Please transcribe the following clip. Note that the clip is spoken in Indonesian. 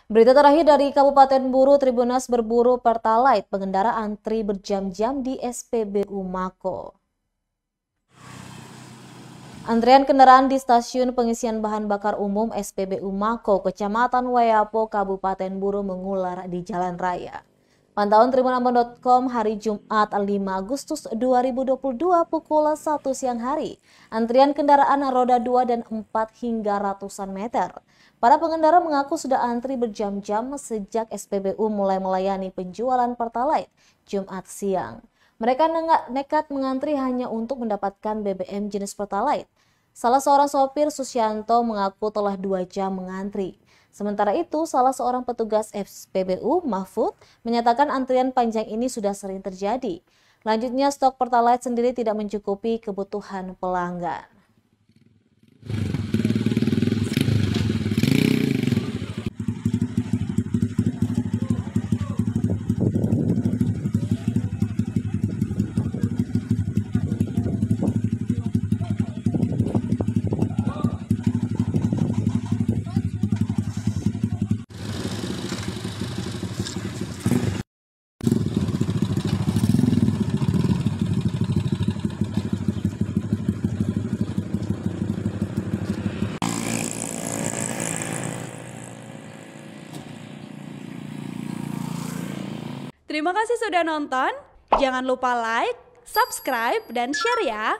Berita terakhir dari Kabupaten Buru, Tribunnews berburu Pertalite, pengendara antri berjam-jam di SPBU Mako. Antrian kendaraan di stasiun pengisian bahan bakar umum SPBU Mako, Kecamatan Wayapo, Kabupaten Buru mengular di jalan raya. Pantauan tribunambon.com hari Jumat 5 Agustus 2022 pukul 1 siang hari. Antrian kendaraan roda 2 dan 4 hingga ratusan meter. Para pengendara mengaku sudah antri berjam-jam sejak SPBU mulai melayani penjualan Pertalite Jumat siang. Mereka nekat mengantri hanya untuk mendapatkan BBM jenis Pertalite. Salah seorang sopir Susyanto mengaku telah 2 jam mengantri. Sementara itu, salah seorang petugas SPBU, Mahfud, menyatakan antrian panjang ini sudah sering terjadi. Lanjutnya, stok Pertalite sendiri tidak mencukupi kebutuhan pelanggan. Terima kasih sudah nonton. Jangan lupa like, subscribe, dan share ya.